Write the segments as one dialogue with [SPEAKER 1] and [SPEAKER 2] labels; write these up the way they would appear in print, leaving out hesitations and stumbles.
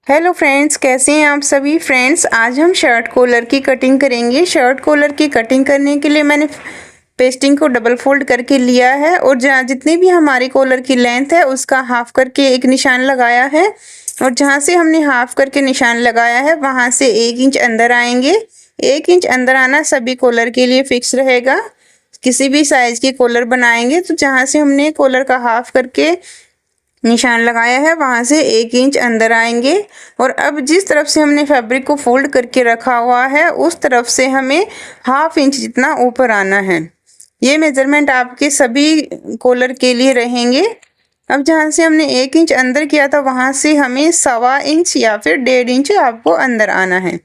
[SPEAKER 1] Hello friends, कैसे हैं आप सभी फ्रेंड्स। आज हम शर्ट कॉलर की कटिंग करेंगे। शर्ट कॉलर की कटिंग करने के लिए मैंने पेस्टिंग को डबल फोल्ड करके लिया है और जहाँ जितनी भी हमारी कॉलर की लेंथ है उसका हाफ करके एक निशान लगाया है और जहाँ से हमने हाफ करके निशान लगाया है वहाँ से 1 इंच अंदर आएंगे। 1 इंच अंदर आना सभी कॉलर के लिए फिक्स रहेगा। किसी भी साइज़ की कॉलर बनाएंगे तो जहाँ से हमने कॉलर का हाफ करके निशान लगाया है वहाँ से 1 इंच अंदर आएंगे और अब जिस तरफ से हमने फैब्रिक को फोल्ड करके रखा हुआ है उस तरफ से हमें ½ इंच जितना ऊपर आना है। ये मेजरमेंट आपके सभी कॉलर के लिए रहेंगे। अब जहाँ से हमने 1 इंच अंदर किया था वहाँ से हमें सवा इंच या फिर 1.5 इंच आपको अंदर आना है।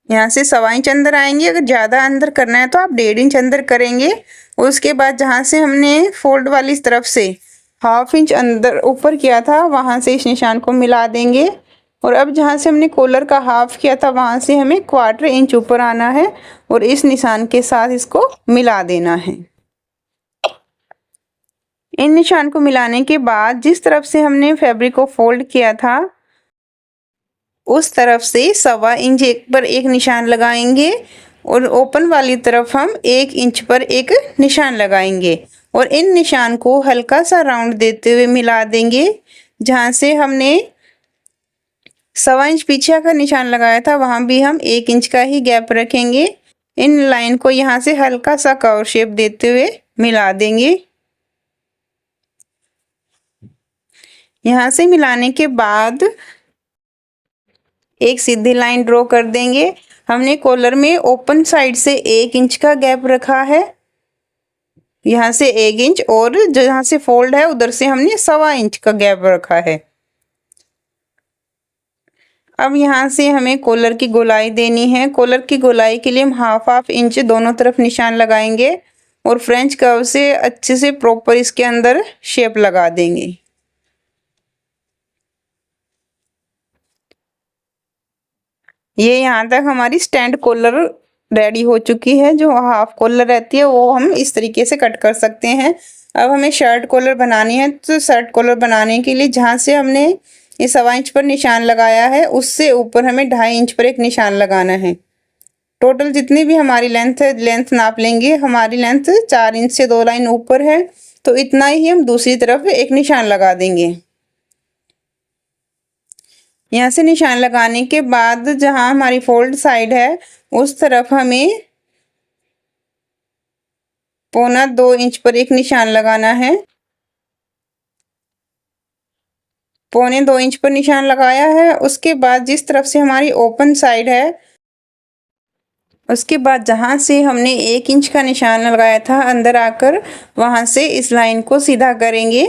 [SPEAKER 1] यहाँ से सवा इंच अंदर आएंगे। अगर ज़्यादा अंदर करना है तो आप 1.5 इंच अंदर करेंगे। उसके बाद जहाँ से हमने फोल्ड वाली तरफ से ½ इंच अंदर ऊपर किया था वहाँ से इस निशान को मिला देंगे और अब जहाँ से हमने कॉलर का हाफ किया था वहाँ से हमें ¼ इंच ऊपर आना है और इस निशान के साथ इसको मिला देना है। इन निशान को मिलाने के बाद जिस तरफ से हमने फैब्रिक को फोल्ड किया था उस तरफ से सवा इंच पर एक निशान लगाएंगे और ओपन वाली तरफ हम 1 इंच पर एक निशान लगाएंगे और इन निशान को हल्का सा राउंड देते हुए मिला देंगे। जहाँ से हमने सवा इंच पीछे का निशान लगाया था वहाँ भी हम 1 इंच का ही गैप रखेंगे। इन लाइन को यहाँ से हल्का सा कर्व शेप देते हुए मिला देंगे। यहाँ से मिलाने के बाद एक सीधी लाइन ड्रॉ कर देंगे। हमने कॉलर में ओपन साइड से 1 इंच का गैप रखा है, यहाँ से 1 इंच और जहाँ से फोल्ड है उधर से हमने सवा इंच का गैप रखा है। अब यहाँ से हमें कॉलर की गोलाई देनी है। कॉलर की गोलाई के लिए हम ½ इंच दोनों तरफ निशान लगाएंगे और फ्रेंच कर्व से अच्छे से प्रॉपर इसके अंदर शेप लगा देंगे। ये यहाँ तक हमारी स्टैंड कॉलर रेडी हो चुकी है। जो हाफ कॉलर रहती है वो हम इस तरीके से कट कर सकते हैं। अब हमें शर्ट कॉलर बनानी है तो शर्ट कॉलर बनाने के लिए जहाँ से हमने ये सवा इंच पर निशान लगाया है उससे ऊपर हमें 2.5 इंच पर एक निशान लगाना है। टोटल जितनी भी हमारी लेंथ है लेंथ नाप लेंगे। हमारी लेंथ 4 इंच से 2 लाइन ऊपर है तो इतना ही हम दूसरी तरफ एक निशान लगा देंगे। यहाँ से निशान लगाने के बाद जहाँ हमारी फोल्ड साइड है उस तरफ हमें 1.25 इंच पर एक निशान लगाना है। 1.25 इंच पर निशान लगाया है। उसके बाद जिस तरफ से हमारी ओपन साइड है उसके बाद जहाँ से हमने 1 इंच का निशान लगाया था अंदर आकर वहाँ से इस लाइन को सीधा करेंगे।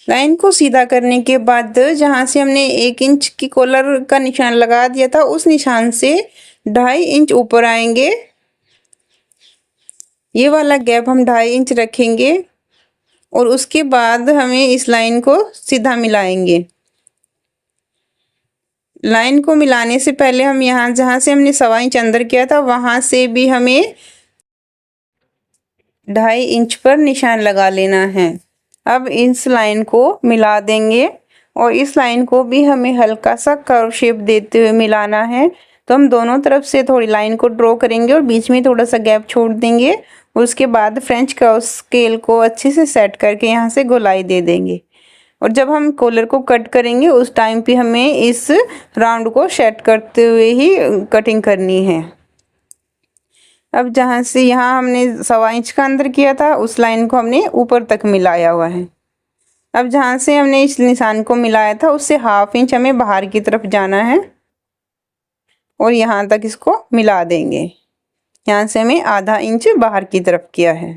[SPEAKER 1] लाइन को सीधा करने के बाद जहाँ से हमने 1 इंच की कॉलर का निशान लगा दिया था उस निशान से 2.5 इंच ऊपर आएंगे। ये वाला गैप हम 2.5 इंच रखेंगे और उसके बाद हमें इस लाइन को सीधा मिलाएंगे। लाइन को मिलाने से पहले हम यहाँ जहाँ से हमने सवा इंच अंदर किया था वहाँ से भी हमें 2.5 इंच पर निशान लगा लेना है। अब इस लाइन को मिला देंगे और इस लाइन को भी हमें हल्का सा कर्व शेप देते हुए मिलाना है। तो हम दोनों तरफ से थोड़ी लाइन को ड्रॉ करेंगे और बीच में थोड़ा सा गैप छोड़ देंगे। उसके बाद फ्रेंच कर्व स्केल को अच्छे से सेट करके यहाँ से गोलाई दे देंगे और जब हम कॉलर को कट करेंगे उस टाइम पे हमें इस राउंड को सेट करते हुए ही कटिंग करनी है। अब जहाँ से यहाँ हमने सवा इंच का अंदर किया था उस लाइन को हमने ऊपर तक मिलाया हुआ है। अब जहाँ से हमने इस निशान को मिलाया था उससे ½ इंच हमें बाहर की तरफ जाना है और यहाँ तक इसको मिला देंगे। यहाँ से हमें ½ इंच बाहर की तरफ किया है।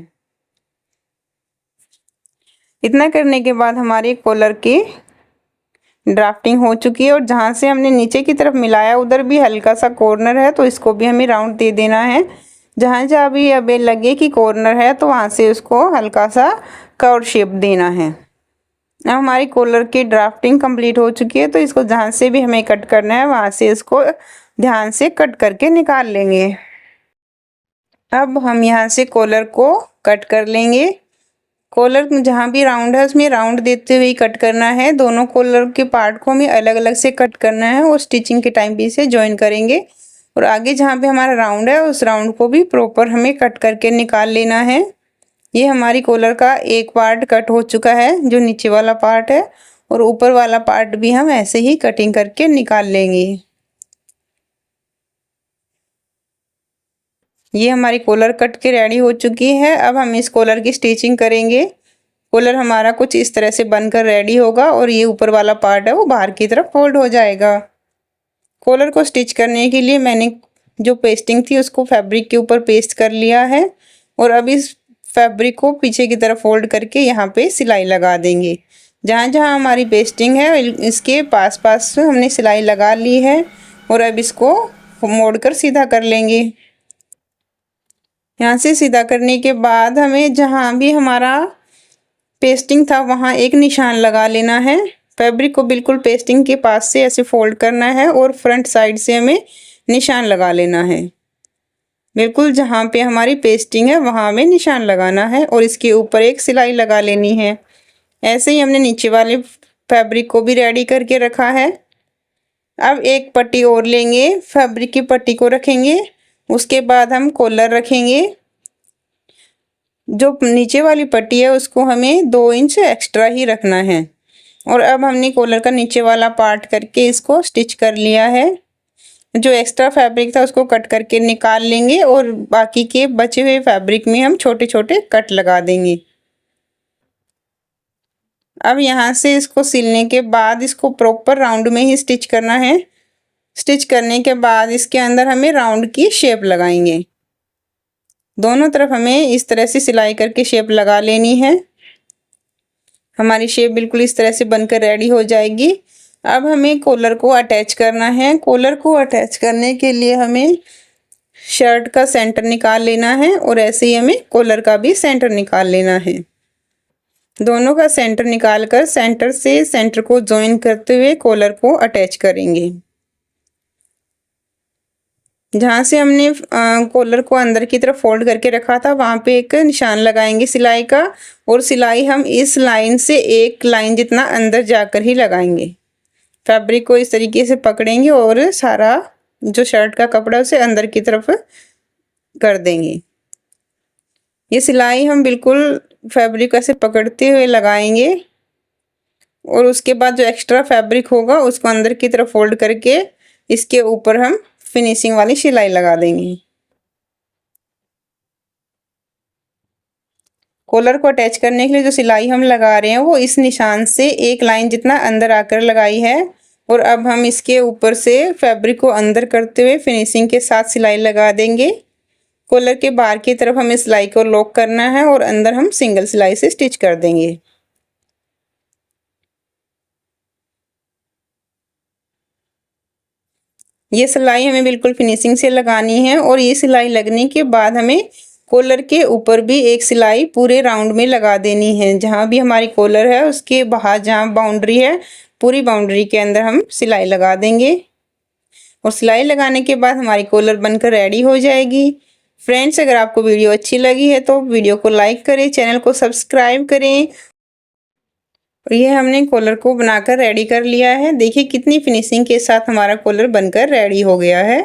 [SPEAKER 1] इतना करने के बाद हमारे कॉलर की ड्राफ्टिंग हो चुकी है और जहाँ से हमने नीचे की तरफ मिलाया उधर भी हल्का सा कॉर्नर है तो इसको भी हमें राउंड दे देना है। जहाँ जहाँ भी अब लगे कि कॉर्नर है तो वहाँ से उसको हल्का सा कर्व शेप देना है। अब हमारी कॉलर की ड्राफ्टिंग कंप्लीट हो चुकी है तो इसको जहाँ से भी हमें कट करना है वहाँ से इसको ध्यान से कट करके निकाल लेंगे। अब हम यहाँ से कॉलर को कट कर लेंगे। कॉलर जहाँ भी राउंड है उसमें राउंड देते हुए कट करना है। दोनों कॉलर के पार्ट को हमें अलग अलग से कट करना है और स्टिचिंग के टाइम भी इसे जॉइन करेंगे। और आगे जहाँ पे हमारा राउंड है उस राउंड को भी प्रॉपर हमें कट करके निकाल लेना है। ये हमारी कॉलर का एक पार्ट कट हो चुका है, जो नीचे वाला पार्ट है, और ऊपर वाला पार्ट भी हम ऐसे ही कटिंग करके निकाल लेंगे। ये हमारी कॉलर कट के रेडी हो चुकी है। अब हम इस कॉलर की स्टिचिंग करेंगे। कॉलर हमारा कुछ इस तरह से बनकर रेडी होगा और ये ऊपर वाला पार्ट है वो बाहर की तरफ फोल्ड हो जाएगा। कॉलर को स्टिच करने के लिए मैंने जो पेस्टिंग थी उसको फैब्रिक के ऊपर पेस्ट कर लिया है और अब इस फैब्रिक को पीछे की तरफ फोल्ड करके यहाँ पे सिलाई लगा देंगे। जहाँ जहाँ हमारी पेस्टिंग है इसके पास पास हमने सिलाई लगा ली है और अब इसको मोड़कर सीधा कर लेंगे। यहाँ से सीधा करने के बाद हमें जहाँ भी हमारा पेस्टिंग था वहाँ एक निशान लगा लेना है। फैब्रिक को बिल्कुल पेस्टिंग के पास से ऐसे फोल्ड करना है और फ्रंट साइड से हमें निशान लगा लेना है। बिल्कुल जहाँ पे हमारी पेस्टिंग है वहाँ हमें निशान लगाना है और इसके ऊपर एक सिलाई लगा लेनी है। ऐसे ही हमने नीचे वाले फैब्रिक को भी रेडी करके रखा है। अब एक पट्टी और लेंगे, फैब्रिक की पट्टी को रखेंगे, उसके बाद हम कॉलर रखेंगे। जो नीचे वाली पट्टी है उसको हमें 2 इंच एक्स्ट्रा ही रखना है। और अब हमने कॉलर का नीचे वाला पार्ट करके इसको स्टिच कर लिया है। जो एक्स्ट्रा फैब्रिक था उसको कट करके निकाल लेंगे और बाकी के बचे हुए फैब्रिक में हम छोटे छोटे कट लगा देंगे। अब यहाँ से इसको सिलने के बाद इसको प्रॉपर राउंड में ही स्टिच करना है। स्टिच करने के बाद इसके अंदर हमें राउंड की शेप लगाएंगे। दोनों तरफ हमें इस तरह से सिलाई करके शेप लगा लेनी है। हमारी शेप बिल्कुल इस तरह से बनकर रेडी हो जाएगी। अब हमें कॉलर को अटैच करना है। कॉलर को अटैच करने के लिए हमें शर्ट का सेंटर निकाल लेना है और ऐसे ही हमें कॉलर का भी सेंटर निकाल लेना है। दोनों का सेंटर निकालकर सेंटर से सेंटर को जॉइन करते हुए कॉलर को अटैच करेंगे। जहाँ से हमने कॉलर को अंदर की तरफ फोल्ड करके रखा था वहाँ पे एक निशान लगाएंगे सिलाई का, और सिलाई हम इस लाइन से एक लाइन जितना अंदर जाकर ही लगाएंगे। फैब्रिक को इस तरीके से पकड़ेंगे और सारा जो शर्ट का कपड़ा उसे अंदर की तरफ कर देंगे। ये सिलाई हम बिल्कुल फैब्रिक ऐसे पकड़ते हुए लगाएंगे और उसके बाद जो एक्स्ट्रा फैब्रिक होगा उसको अंदर की तरफ फोल्ड करके इसके ऊपर हम फिनिशिंग वाली सिलाई लगा देंगे। कॉलर को अटैच करने के लिए जो सिलाई हम लगा रहे हैं वो इस निशान से एक लाइन जितना अंदर आकर लगाई है और अब हम इसके ऊपर से फैब्रिक को अंदर करते हुए फिनिशिंग के साथ सिलाई लगा देंगे। कॉलर के बाहर की तरफ हमें सिलाई को लॉक करना है और अंदर हम सिंगल सिलाई से स्टिच कर देंगे। ये सिलाई हमें बिल्कुल फिनिशिंग से लगानी है और ये सिलाई लगने के बाद हमें कॉलर के ऊपर भी एक सिलाई पूरे राउंड में लगा देनी है। जहाँ भी हमारी कॉलर है उसके बाहर जहाँ बाउंड्री है पूरी बाउंड्री के अंदर हम सिलाई लगा देंगे और सिलाई लगाने के बाद हमारी कॉलर बनकर रेडी हो जाएगी। फ्रेंड्स, अगर आपको वीडियो अच्छी लगी है तो वीडियो को लाइक करें, चैनल को सब्सक्राइब करें। और ये हमने कॉलर को बनाकर रेडी कर लिया है। देखिए कितनी फिनिशिंग के साथ हमारा कॉलर बनकर रेडी हो गया है।